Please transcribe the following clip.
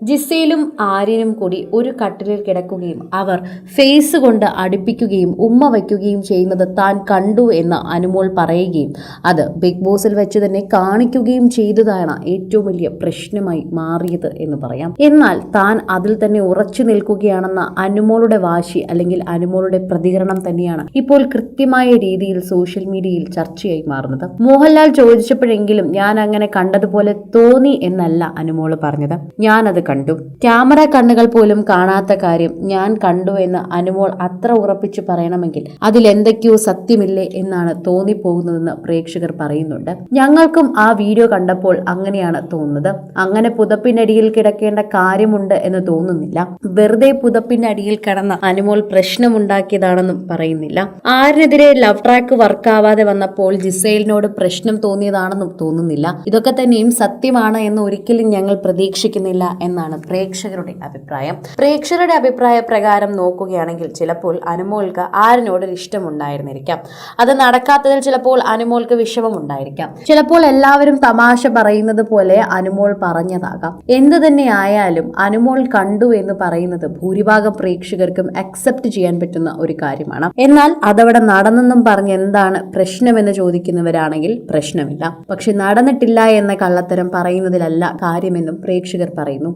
ജിസയിലും ആര്യനും കൂടി ഒരു കട്ടിലിൽ കിടക്കുകയും അവർ ഫേസ് കൊണ്ട് അടുപ്പിക്കുകയും ഉമ്മ വയ്ക്കുകയും ചെയ്യുന്നത് താൻ കണ്ടു എന്ന് അനുമോൾ പറയുകയും അത് ബിഗ് ബോസിൽ വെച്ച് തന്നെ കാണിക്കുകയും ചെയ്തതാണ് ഏറ്റവും വലിയ പ്രശ്നമായി മാറിയത് എന്ന് പറയാം. എന്നാൽ താൻ അതിൽ തന്നെ ഉറച്ചു നിൽക്കുകയാണെന്ന അനുമോളുടെ വാശി അല്ലെങ്കിൽ അനുമോളുടെ പ്രതികരണം തന്നെയാണ് ഇപ്പോൾ കൃത്യമായ രീതിയിൽ സോഷ്യൽ മീഡിയയിൽ ചർച്ചയായി മാറുന്നത്. മോഹൻലാൽ ചോദിച്ചപ്പോഴെങ്കിലും ഞാൻ അങ്ങനെ കണ്ടതുപോലെ തോന്നി എന്നല്ല അനുമോള് പറഞ്ഞത്. ഞാനത് കണ്ടു. ക്യാമറ കണ്ണുകൾ പോലും കാണാത്ത കാര്യം ഞാൻ കണ്ടു എന്ന് അനുമോൾ അത്ര ഉറപ്പിച്ചു പറയണമെങ്കിൽ അതിലെന്തൊക്കെയോ സത്യമില്ലേ എന്നാണ് തോന്നിപ്പോകുന്നതെന്ന് പ്രേക്ഷകർ പറയുന്നുണ്ട്. ഞങ്ങൾക്കും ആ വീഡിയോ കണ്ടപ്പോൾ അങ്ങനെയാണ് തോന്നുന്നത്. അങ്ങനെ പുതപ്പിനടിയിൽ കിടക്കേണ്ട കാര്യമുണ്ട് എന്ന് തോന്നുന്നില്ല. വെറുതെ പുതപ്പിനടിയിൽ കിടന്ന അനുമോൾ പ്രശ്നമുണ്ടാക്കിയതാണെന്നും പറയുന്നില്ല. ആരിനെതിരെ ലവ് ട്രാക്ക് വർക്കാവാതെ വന്നപ്പോൾ ജിസൈലിനോട് പ്രശ്നം തോന്നിയതാണെന്നും തോന്നുന്നില്ല. ഇതൊക്കെ തന്നെയും സത്യമാണ് എന്ന് ഒരിക്കലും ഞങ്ങൾ പ്രതീക്ഷിക്കുന്നില്ല എന്നാണ് പ്രേക്ഷകരുടെ അഭിപ്രായം. പ്രേക്ഷകരുടെ അഭിപ്രായ പ്രകാരം നോക്കുകയാണെങ്കിൽ ചിലപ്പോൾ അനുമോൾക്ക് ആരിനോടൊരു ഇഷ്ടമുണ്ടായിരുന്നിരിക്കാം. അത് നടക്കാത്തതിൽ ചിലപ്പോൾ അനുമോൾക്ക് വിഷമമുണ്ടായിരിക്കാം. ചിലപ്പോൾ എല്ലാവരും തമാശ പറയുന്നത് പോലെ അനുമോൾ പറഞ്ഞതാകാം. എന്തു തന്നെ ആയാലും അനുമോൾ കണ്ടു എന്ന് പറയുന്നത് ഭൂരിഭാഗം പ്രേക്ഷകർക്കും അക്സെപ്റ്റ് ചെയ്യാൻ പറ്റുന്ന ഒരു കാര്യമാണ്. എന്നാൽ അതവിടെ നടന്നെന്നും പറഞ്ഞ് എന്താണ് പ്രശ്നമെന്ന് ചോദിക്കുന്നവരാണെങ്കിൽ പ്രശ്നമില്ല. പക്ഷെ നടന്നിട്ടില്ല എന്ന കള്ളത്തരം പറയുന്നതിലല്ല കാര്യമെന്നും പ്രേക്ഷകർ പറയുന്നു.